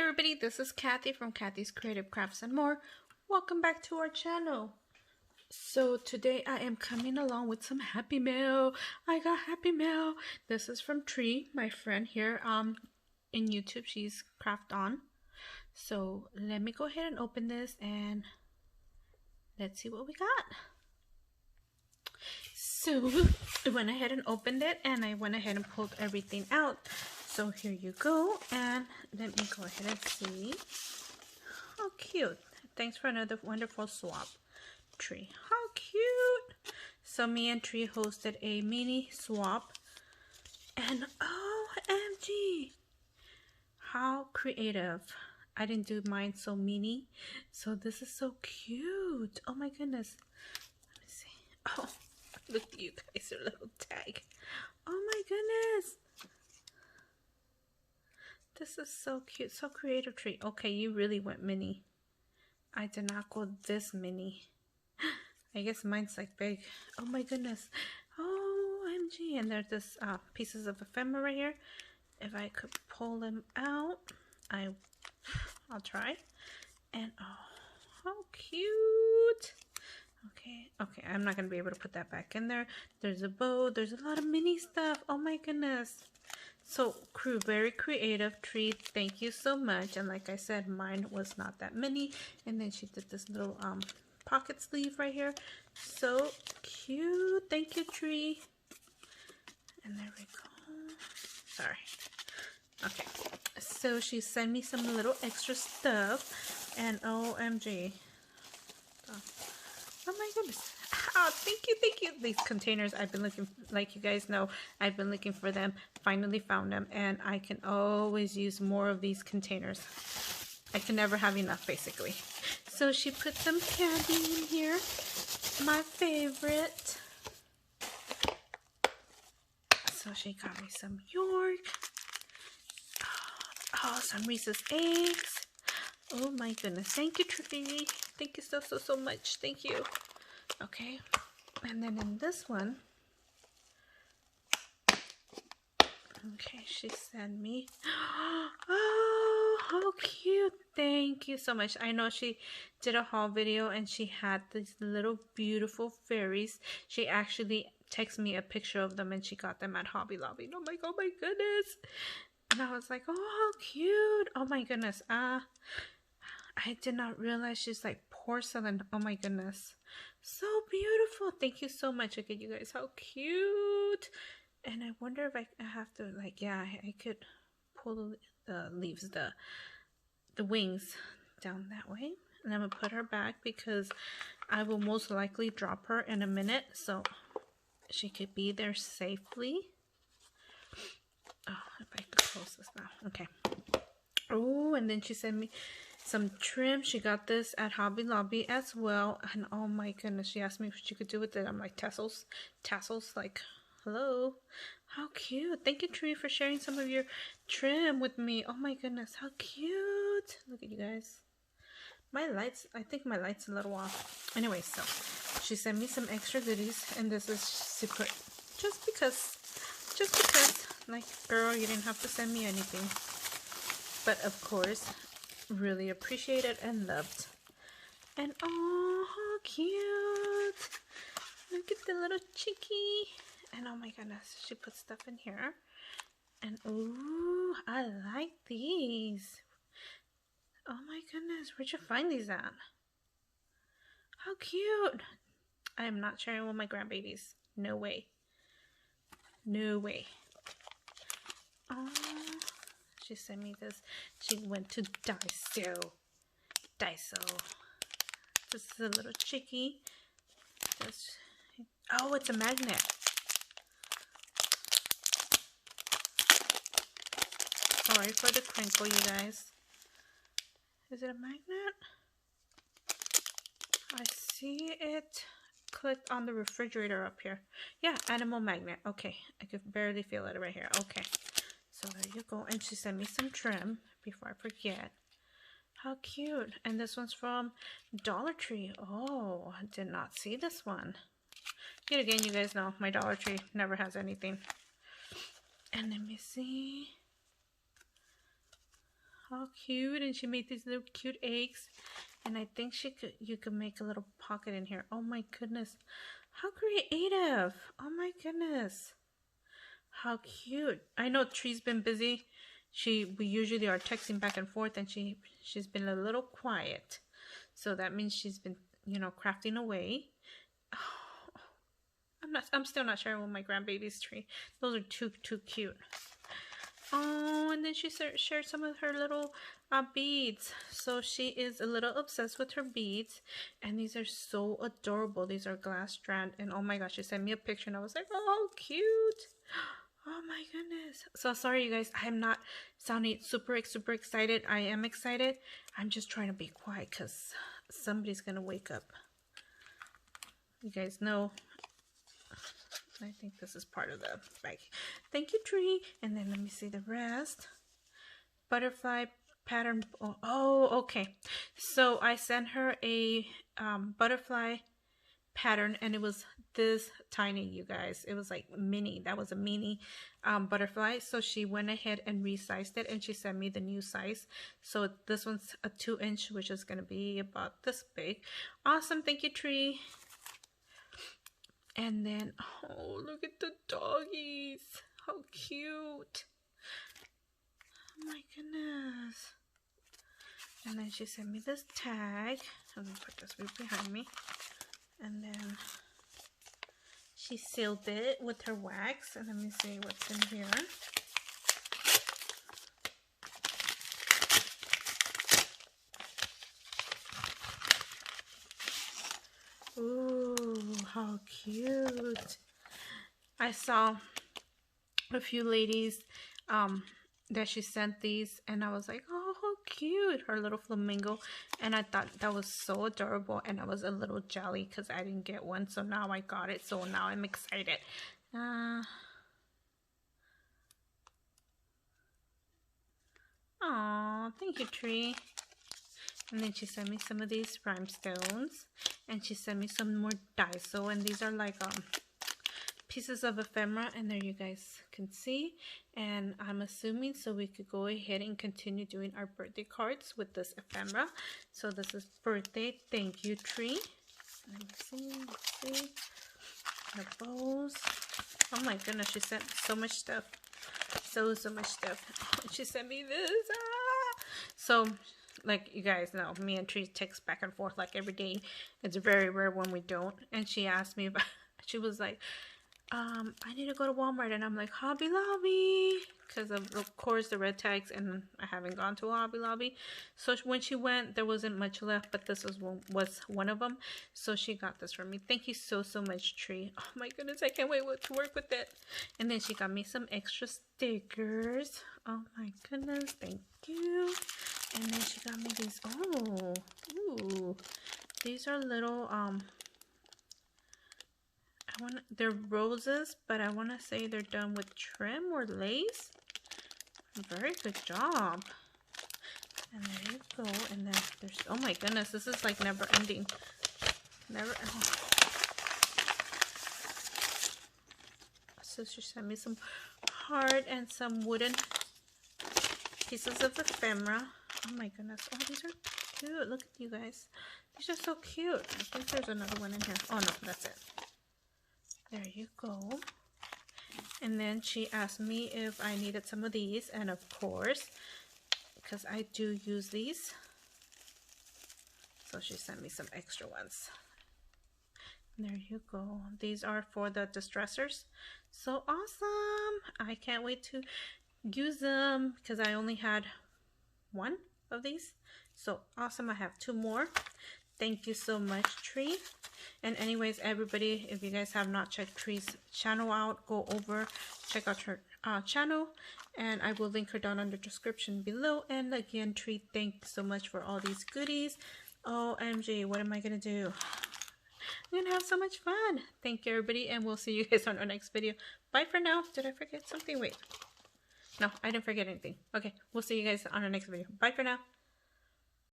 everybody, this is Kathy from Kathy's Creative Crafts and More. Welcome back to our channel. So today I am coming along with some happy mail. I got happy mail. This is from Tree, my friend here in YouTube. She's craft on. So let me go ahead and open this and let's see what we got. So I went ahead and opened it and I went ahead and pulled everything out. So here you go, and let me go ahead and see. How cute. Thanks for another wonderful swap, Tree. How cute. So me and Tree hosted a mini swap, and OMG, how creative. I didn't do mine so mini, so this is so cute. Oh my goodness. Let me see. Oh, look at you guys, your little tag. Oh my goodness. This is so cute, so creative, Tree. Okay, you really went mini. I did not go this mini. I guess mine's like big. Oh my goodness. OMG. And there's this pieces of ephemera right here. If I could pull them out, I'll try. And oh, how cute. Okay, I'm not gonna be able to put that back in there. There's a bow. There's a lot of mini stuff. Oh my goodness. So crew, very creative. Tree, thank you so much. And like I said, mine was not that many. And then she did this little pocket sleeve right here. So cute. Thank you, Tree. And there we go. Sorry. Okay. So she sent me some little extra stuff. And OMG. Oh my goodness. Oh, thank you. These containers, I've been looking, like you guys know, I've been looking for them. Finally found them, and I can always use more of these containers. I can never have enough, basically. So she put some candy in here, my favorite. So she got me some York. Oh, some Reese's eggs. Oh my goodness. Thank you, Tree. Thank you so much. Thank you. Okay, and then in this one, okay, she sent me, oh, how cute. Thank you so much. I know she did a haul video and she had these little beautiful fairies. She actually texted me a picture of them and she got them at Hobby Lobby. Oh my goodness. And I was like, oh, how cute. Oh my goodness. I did not realize she's like porcelain. Oh my goodness. So beautiful. Thank you so much. Okay, you guys, how cute. And I wonder if I have to, like, yeah, I could pull the leaves, the wings down that way. And I'm going to put her back because I will most likely drop her in a minute. So she could be there safely. Oh, if I could close this now. Okay. Oh, and then she sent me some trim. She got this at Hobby Lobby as well. And oh my goodness, she asked me what she could do with it. I'm like, tassels, like, hello. How cute. Thank you, Tree, for sharing some of your trim with me. Oh my goodness, how cute. Look at you guys. My lights, I think my light's a little off. Anyway, so she sent me some extra goodies, and this is secret. Just because, like, girl, you didn't have to send me anything. But of course, really appreciated and loved. And oh, how cute. Look at the little chickie. And oh my goodness, she put stuff in here. And ooh, I like these. Oh my goodness, where'd you find these at? How cute. I am not sharing with my grandbabies. No way. No way. Oh, she sent me this. She went to Daiso. This is a little chickie. Oh, it's a magnet. Sorry for the crinkle, you guys. Is it a magnet? I see it clicked on the refrigerator up here. Yeah, animal magnet. Okay, I could barely feel it right here. Okay. So there you go. And she sent me some trim before I forget. How cute. And this one's from Dollar Tree. Oh, I did not see this one. Yet again, you guys know my Dollar Tree never has anything. And let me see. how cute. And she made these little cute eggs. And I think you could make a little pocket in here. Oh my goodness. How creative. Oh my goodness. How cute. I know Tree's been busy. We usually are texting back and forth, and she's been a little quiet. So that means she's been, you know, crafting away. Oh, I'm still not sharing with my grandbaby's tree. Those are too cute. Oh, and then she shared some of her little beads. So she is a little obsessed with her beads, and these are so adorable. These are glass strand, and oh my gosh, she sent me a picture, and I was like, oh, cute. Oh my goodness. So sorry, you guys. I'm not sounding super excited. I am excited. I'm just trying to be quiet because somebody's going to wake up. You guys know. I think this is part of the bag. Thank you, Tree. And then let me see the rest. Butterfly pattern. Oh, okay. So I sent her a butterfly pattern, and it was this tiny, you guys. It was like mini. That was a mini butterfly. So she went ahead and resized it, and she sent me the new size. So this one's a 2-inch, which is going to be about this big. Awesome. Thank you, Tree. And then, oh, look at the doggies. How cute. Oh my goodness. And then she sent me this tag. I'm going to put this right behind me. And then she sealed it with her wax. And let me see what's in here. Ooh, how cute. I saw a few ladies that she sent these, and I was like, oh, how cute. Her little flamingo. And I thought that was so adorable, and I was a little jelly because I didn't get one, so now I got it. So now I'm excited. Aw, thank you, Tree. And then she sent me some of these rhinestones, and she sent me some more Daiso, and these are like pieces of ephemera, and there you guys can see. And I'm assuming so we could go ahead and continue doing our birthday cards with this ephemera. So this is birthday. Thank you, Tree. Let's see. The bows. Oh my goodness, she sent so much stuff. So much stuff. She sent me this. So, like you guys know, me and Tree text back and forth like every day. It's very rare when we don't. And she asked me about, she was like, I need to go to Walmart, and I'm like, Hobby Lobby, because of course the red tags, and I haven't gone to a Hobby Lobby. So when she went, there wasn't much left, but this was one of them. So she got this for me. Thank you so much, Tree. Oh my goodness, I can't wait to work with it. And then she got me some extra stickers. Oh my goodness, thank you. And then she got me these. Oh, ooh, these are little they're roses, but I want to say they're done with trim or lace. Very good job. And there you go. And then there's, oh my goodness, this is like never ending. So she sent me some heart and some wooden pieces of ephemera. Oh my goodness. Oh, these are cute. Look at you guys. These are so cute. I think there's another one in here. Oh no, that's it. There you go. And then she asked me if I needed some of these, and of course, because I do use these. So she sent me some extra ones. There you go. These are for the distressors. So awesome. I can't wait to use them because I only had one of these. So awesome. I have 2 more. Thank you so much, Tree. And anyways, everybody, if you guys have not checked Tree's channel out, go over, check out her channel, and I will link her down in the description below. And again, Tree, thank you so much for all these goodies. OMG, what am I gonna do? I'm gonna have so much fun. Thank you, everybody, and we'll see you guys on our next video. Bye for now. Did I forget something? Wait. No, I didn't forget anything. Okay, we'll see you guys on our next video. Bye for now.